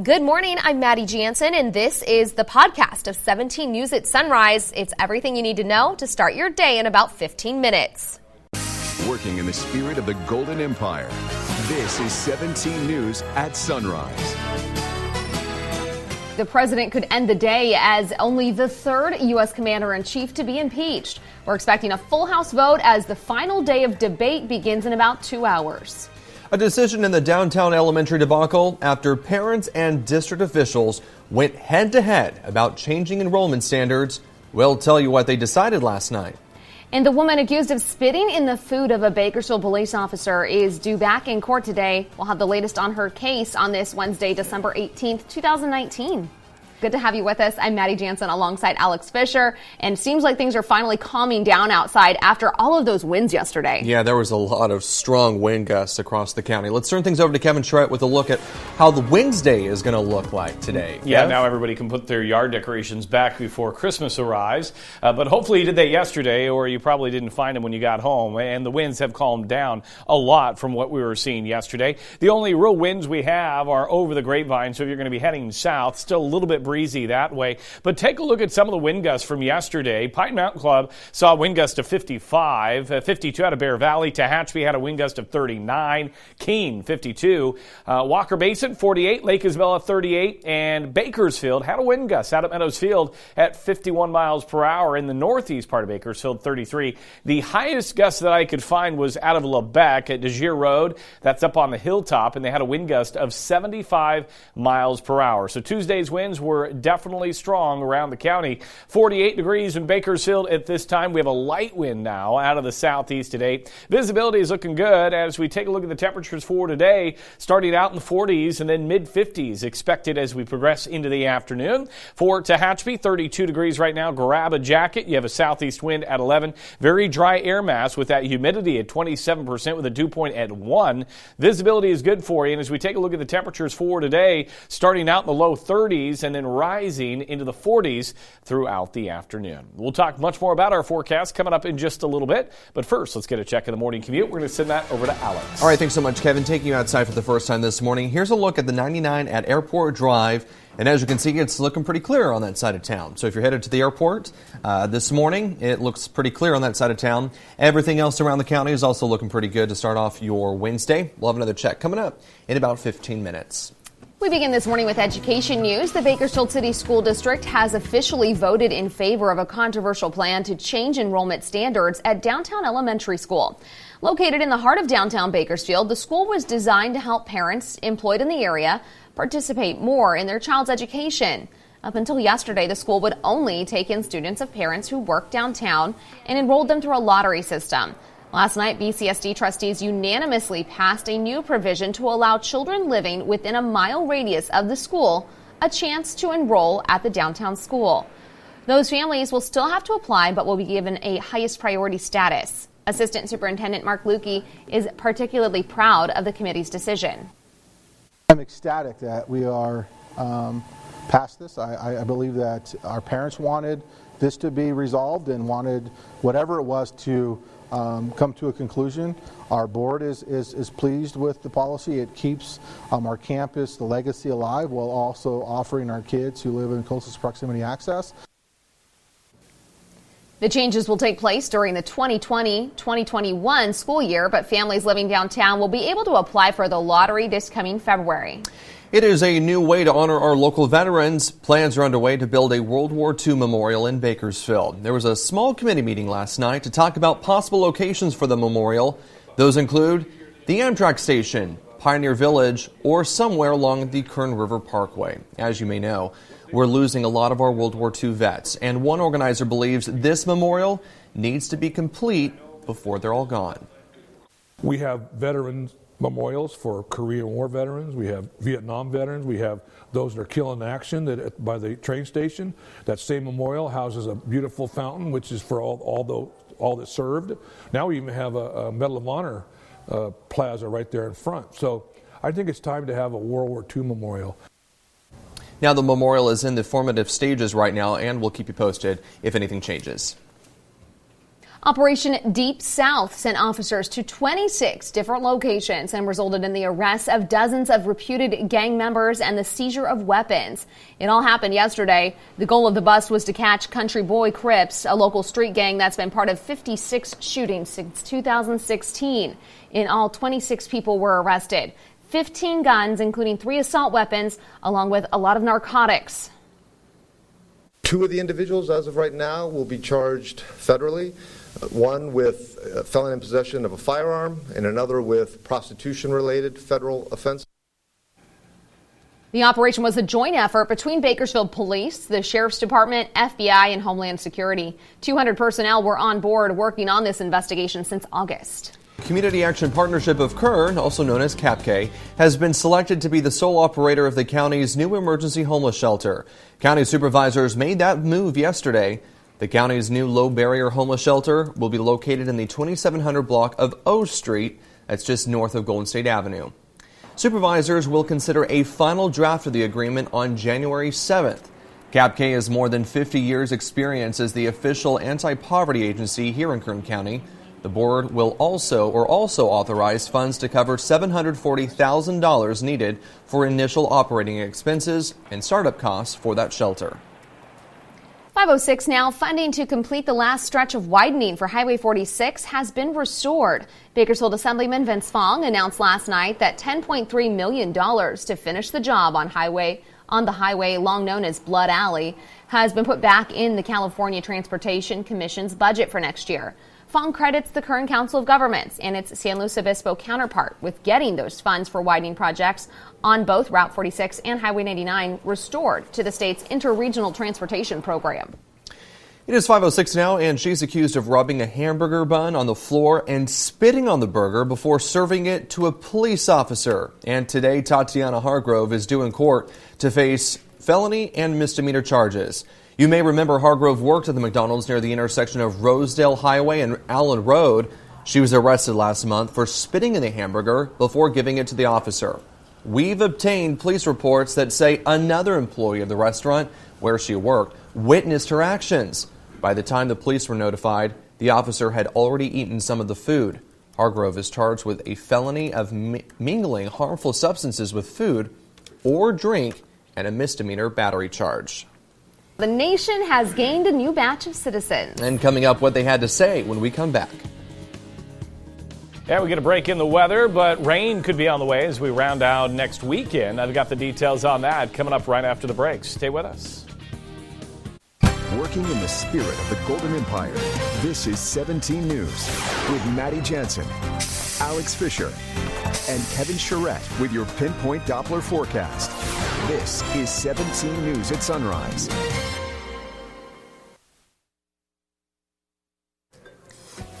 Good morning, I'm Maddie Jansen, and this is the podcast of 17 News at Sunrise. It's everything you need to know to start your day in about 15 minutes. Working in the spirit of the Golden Empire, this is 17 News at Sunrise. The president could end the day as only the third U.S. commander-in-chief to be impeached. We're expecting a full House vote as the final day of debate begins in about 2 hours. A decision in the downtown elementary debacle after parents and district officials went head-to-head about changing enrollment standards. We'll tell you what they decided last night. And the woman accused of spitting in the food of a Bakersfield police officer is due back in court today. We'll have the latest on her case on this Wednesday, December 18th, 2019. Good to have you with us. I'm Maddie Jansen alongside Alex Fisher, and seems like things are finally calming down outside after all of those winds yesterday. Yeah, there was a lot of strong wind gusts across the county. Let's turn things over to Kevin Schrett with a look at how the Wednesday is going to look like today. Yeah, Kev? Now everybody can put their yard decorations back before Christmas arrives. But hopefully you did that yesterday, or you probably didn't find them when you got home. And the winds have calmed down a lot from what we were seeing yesterday. The only real winds we have are over the Grapevine, so if you're going to be heading south, still a little bit breezy that way. But take a look at some of the wind gusts from yesterday. Pine Mountain Club saw a wind gust of 55, 52 out of Bear Valley. Tehachapi had a wind gust of 39, Keene 52, Walker Basin 48, Lake Isabella 38, and Bakersfield had a wind gust out at Meadows Field at 51 miles per hour in the northeast part of Bakersfield, 33. The highest gust that I could find was out of Lebec at Desir Road. That's up on the hilltop, and they had a wind gust of 75 miles per hour. So Tuesday's winds were definitely strong around the county. 48 degrees in Bakersfield at this time. We have a light wind now out of the southeast today. Visibility is looking good as we take a look at the temperatures for today, starting out in the 40s and then mid-50s expected as we progress into the afternoon. For Tehachapi, 32 degrees right now. Grab a jacket. You have a southeast wind at 11. Very dry air mass with that humidity at 27% with a dew point at 1. Visibility is good for you. And as we take a look at the temperatures for today, starting out in the low 30s and then rising into the 40s throughout the afternoon. We'll talk much more about our forecast coming up in just a little bit. But first, let's get a check of the morning commute. We're going to send that over to Alex. All right, thanks so much, Kevin. Taking you outside for the first time this morning. Here's a look at the 99 at Airport Drive. And as you can see, it's looking pretty clear on that side of town. So if you're headed to the airport this morning, it looks pretty clear on that side of town. Everything else around the county is also looking pretty good to start off your Wednesday. We'll have another check coming up in about 15 minutes. We begin this morning with education news. The Bakersfield City School District has officially voted in favor of a controversial plan to change enrollment standards at Downtown Elementary School. Located in the heart of downtown Bakersfield, the school was designed to help parents employed in the area participate more in their child's education. Up until yesterday, the school would only take in students of parents who work downtown and enrolled them through a lottery system. Last night, BCSD trustees unanimously passed a new provision to allow children living within a mile radius of the school a chance to enroll at the downtown school. Those families will still have to apply, but will be given a highest priority status. Assistant Superintendent Mark Lukey is particularly proud of the committee's decision. I'm ecstatic that we are past this. I believe that our parents wanted this to be resolved and wanted whatever it was to come to a conclusion. Our board is pleased with the policy. It keeps our campus, the legacy alive, while also offering our kids who live in closest proximity access. The changes will take place during the 2020-2021 school year, but families living downtown will be able to apply for the lottery this coming February. It is a new way to honor our local veterans. Plans are underway to build a World War II memorial in Bakersfield. There was a small committee meeting last night to talk about possible locations for the memorial. Those include the Amtrak station, Pioneer Village, or somewhere along the Kern River Parkway. As you may know, we're losing a lot of our World War II vets, and one organizer believes this memorial needs to be complete before they're all gone. We have veterans memorials for Korean War veterans. We have Vietnam veterans. We have those that are killed in action by the train station. That same memorial houses a beautiful fountain, which is for all that served. Now we even have a Medal of Honor plaza right there in front. So I think it's time to have a World War II memorial. Now the memorial is in the formative stages right now, and we'll keep you posted if anything changes. Operation Deep South sent officers to 26 different locations and resulted in the arrest of dozens of reputed gang members and the seizure of weapons. It all happened yesterday. The goal of the bust was to catch Country Boy Crips, a local street gang that's been part of 56 shootings since 2016. In all, 26 people were arrested. 15 guns, including 3 assault weapons, along with a lot of narcotics. 2 of the individuals, as of right now, will be charged federally. One with felon in possession of a firearm and another with prostitution-related federal offense. The operation was a joint effort between Bakersfield Police, the Sheriff's Department, FBI, and Homeland Security. 200 personnel were on board working on this investigation since August. Community Action Partnership of Kern, also known as CAPK, has been selected to be the sole operator of the county's new emergency homeless shelter. County supervisors made that move yesterday. The county's new low-barrier homeless shelter will be located in the 2700 block of O Street. That's just north of Golden State Avenue. Supervisors will consider a final draft of the agreement on January 7th. CAPK has more than 50 years' experience as the official anti-poverty agency here in Kern County. The board will also authorize funds to cover $740,000 needed for initial operating expenses and startup costs for that shelter. 5:06 now. Funding to complete the last stretch of widening for Highway 46 has been restored. Bakersfield Assemblyman Vince Fong announced last night that $10.3 million to finish the job on the highway long known as Blood Alley has been put back in the California Transportation Commission's budget for next year. Fong credits the Kern Council of Governments and its San Luis Obispo counterpart with getting those funds for widening projects on both Route 46 and Highway 99 restored to the state's interregional transportation program. It is 5:06 now, and she's accused of rubbing a hamburger bun on the floor and spitting on the burger before serving it to a police officer. And today, Tatyana Hargrove is due in court to face felony and misdemeanor charges. You may remember Hargrove worked at the McDonald's near the intersection of Rosedale Highway and Allen Road. She was arrested last month for spitting in the hamburger before giving it to the officer. We've obtained police reports that say another employee of the restaurant where she worked witnessed her actions. By the time the police were notified, the officer had already eaten some of the food. Hargrove is charged with a felony of mingling harmful substances with food or drink and a misdemeanor battery charge. The nation has gained a new batch of citizens. And coming up, what they had to say when we come back. Yeah, we get a break in the weather, but rain could be on the way as we round out next weekend. I've got the details on that coming up right after the break. Stay with us. Working in the spirit of the Golden Empire, this is 17 News with Maddie Jansen, Alex Fisher, and Kevin Charette with your Pinpoint Doppler forecast. This is 17 News at Sunrise.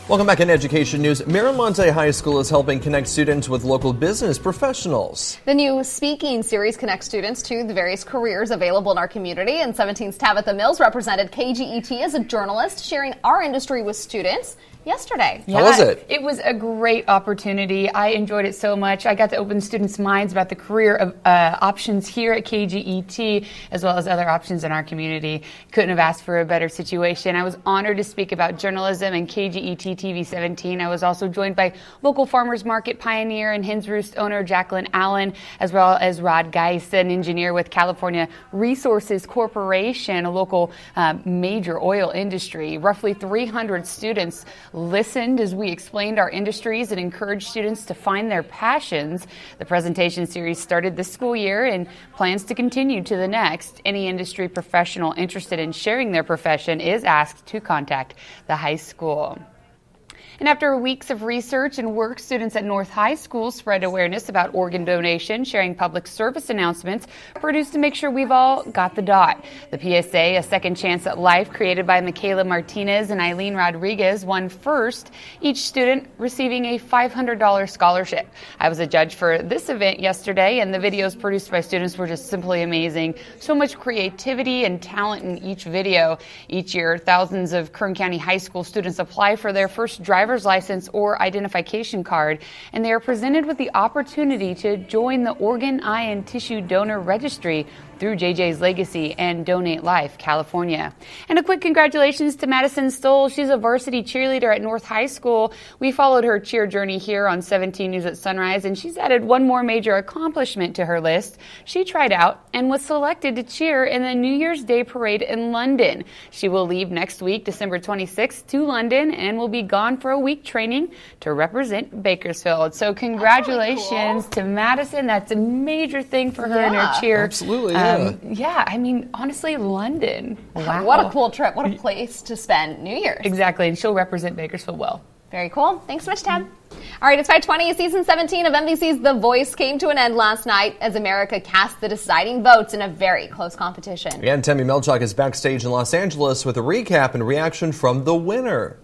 Welcome back in Education News. Miramonte High School is helping connect students with local business professionals. The new speaking series connects students to the various careers available in our community. And 17's Tabitha Mills represented KGET as a journalist, sharing our industry with students yesterday. How was it? It was a great opportunity. I enjoyed it so much. I got to open students' minds about the career options here at KGET, as well as other options in our community. Couldn't have asked for a better situation. I was honored to speak about journalism and KGET TV 17. I was also joined by local farmers market pioneer and Hens Roost owner Jacqueline Allen, as well as Rod Dykes, an engineer with California Resources Corporation, a local major oil industry. Roughly 300 students listened as we explained our industries and encouraged students to find their passions. The presentation series started this school year and plans to continue to the next. Any industry professional interested in sharing their profession is asked to contact the high school. And after weeks of research and work, students at North High School spread awareness about organ donation, sharing public service announcements produced to make sure we've all got the dot. The PSA, A Second Chance at Life, created by Michaela Martinez and Eileen Rodriguez, won first, each student receiving a $500 scholarship. I was a judge for this event yesterday, and the videos produced by students were just simply amazing. So much creativity and talent in each video. Each year, thousands of Kern County High School students apply for their first driver's license or identification card, and they are presented with the opportunity to join the Organ, Eye, and Tissue Donor Registry through JJ's Legacy and Donate Life California. And a quick congratulations to Madison Stoll. She's a varsity cheerleader at North High School. We followed her cheer journey here on 17 News at Sunrise, and she's added one more major accomplishment to her list. She tried out and was selected to cheer in the New Year's Day parade in London. She will leave next week, December 26th, to London and will be gone for a week training to represent Bakersfield. So congratulations really cool to Madison. That's a major thing for her and her cheer. Absolutely, yeah, I mean, honestly, London. Wow. What a cool trip. What a place to spend New Year's. Exactly, and she'll represent Bakersfield well. Very cool. Thanks so much, Tab. All right, it's 5:20. Season 17 of NBC's The Voice came to an end last night as America cast the deciding votes in a very close competition. And Tammy Melchuk is backstage in Los Angeles with a recap and reaction from the winner.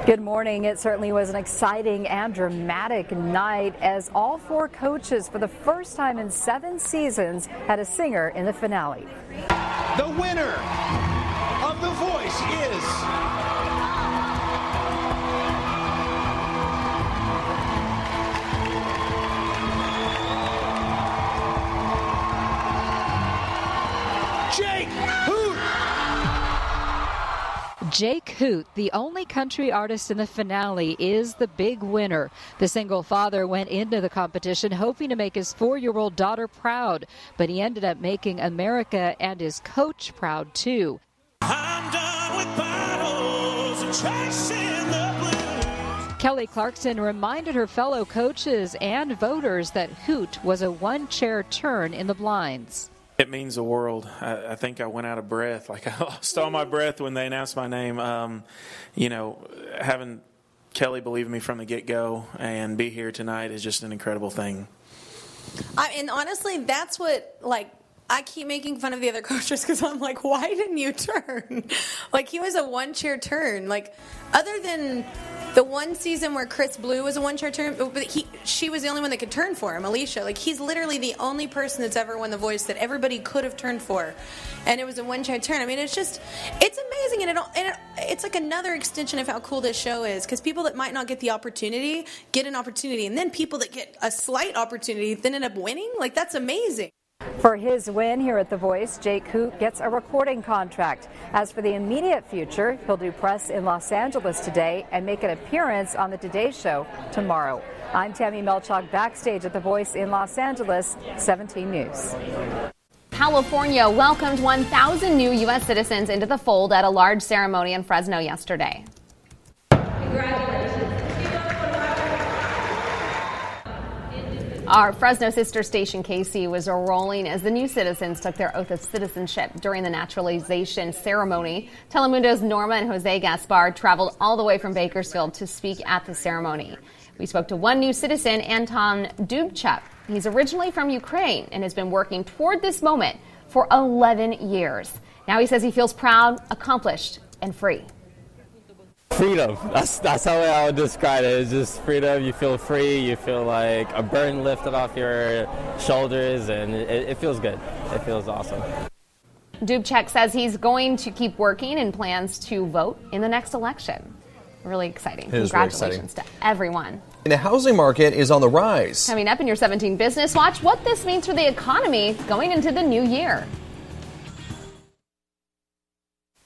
Good morning. It certainly was an exciting and dramatic night as all 4 coaches for the first time in 7 seasons had a singer in the finale. The winner of The Voice is Jake Hoot. Jake Hoot, the only country artist in the finale, is the big winner. The single father went into the competition hoping to make his 4-year-old daughter proud, but he ended up making America and his coach proud too. I'm done with bottles and chasing the blues. Kelly Clarkson reminded her fellow coaches and voters that Hoot was a one-chair turn in the blinds. It means the world. I think I went out of breath. Like, I lost all my breath when they announced my name. Having Kelly believe in me from the get-go and be here tonight is just an incredible thing. And honestly, that's what, I keep making fun of the other coaches because I'm like, why didn't you turn? He was a one-chair turn. Other than the one season where Chris Blue was a one-chair turn, but she was the only one that could turn for him, Alicia. He's literally the only person that's ever won The Voice that everybody could have turned for, and it was a one-chair turn. I mean, it's amazing, and it's like another extension of how cool this show is, because people that might not get the opportunity get an opportunity, and then people that get a slight opportunity then end up winning. That's amazing. For his win here at The Voice, Jake Hoot gets a recording contract. As for the immediate future, he'll do press in Los Angeles today and make an appearance on the Today Show tomorrow. I'm Tammy Melchuk, backstage at The Voice in Los Angeles, 17 News. California welcomed 1,000 new U.S. citizens into the fold at a large ceremony in Fresno yesterday. Our Fresno sister station KC was rolling as the new citizens took their oath of citizenship during the naturalization ceremony. Telemundo's Norma and Jose Gaspar traveled all the way from Bakersfield to speak at the ceremony. We spoke to one new citizen, Anton Dubchuk. He's originally from Ukraine and has been working toward this moment for 11 years. Now he says he feels proud, accomplished, and free. Freedom. That's how I would describe it. It's just freedom. You feel free. You feel like a burden lifted off your shoulders, and it feels good. It feels awesome. Dubchuk says he's going to keep working and plans to vote in the next election. Really exciting. Congratulations to everyone. And the housing market is on the rise. Coming up in your 17 Business Watch, what this means for the economy going into the new year.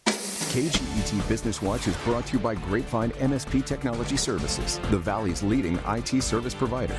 KGET Business Watch is brought to you by Grapevine MSP Technology Services, the Valley's leading IT service provider.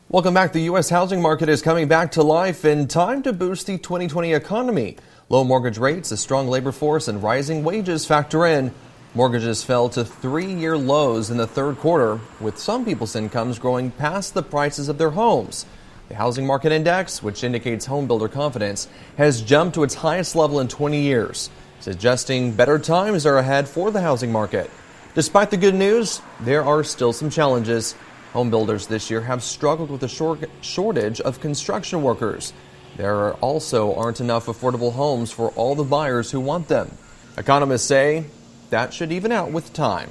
Welcome back. The U.S. housing market is coming back to life in time to boost the 2020 economy. Low mortgage rates, a strong labor force, and rising wages factor in. Mortgages fell to 3-year lows in the third quarter, with some people's incomes growing past the prices of their homes. The Housing Market Index, which indicates home builder confidence, has jumped to its highest level in 20 years, suggesting better times are ahead for the housing market. Despite the good news, there are still some challenges. Home builders this year have struggled with a shortage of construction workers. There also aren't enough affordable homes for all the buyers who want them. Economists say that should even out with time.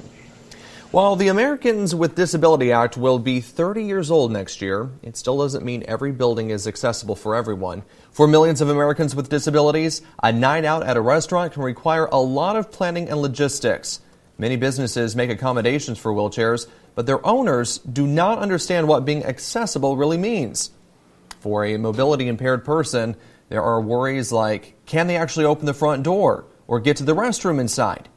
While the Americans with Disability Act will be 30 years old next year, it still doesn't mean every building is accessible for everyone. For millions of Americans with disabilities, a night out at a restaurant can require a lot of planning and logistics. Many businesses make accommodations for wheelchairs, but their owners do not understand what being accessible really means. For a mobility impaired person, there are worries like, can they actually open the front door or get to the restroom inside?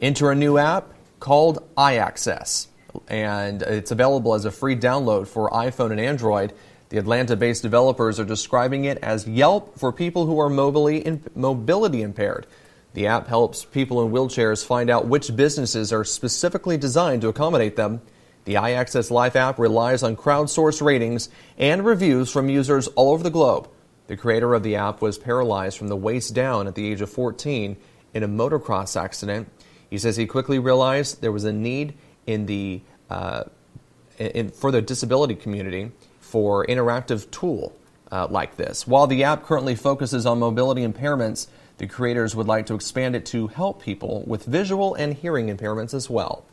Enter a new app called iAccess, and it's available as a free download for iPhone and Android. The Atlanta-based developers are describing it as Yelp for people who are mobility impaired. The app helps people in wheelchairs find out which businesses are specifically designed to accommodate them. The iAccess Life app relies on crowdsourced ratings and reviews from users all over the globe. The creator of the app was paralyzed from the waist down at the age of 14 in a motocross accident. He says he quickly realized there was a need in the for the disability community for interactive tool like this. While the app currently focuses on mobility impairments, the creators would like to expand it to help people with visual and hearing impairments as well.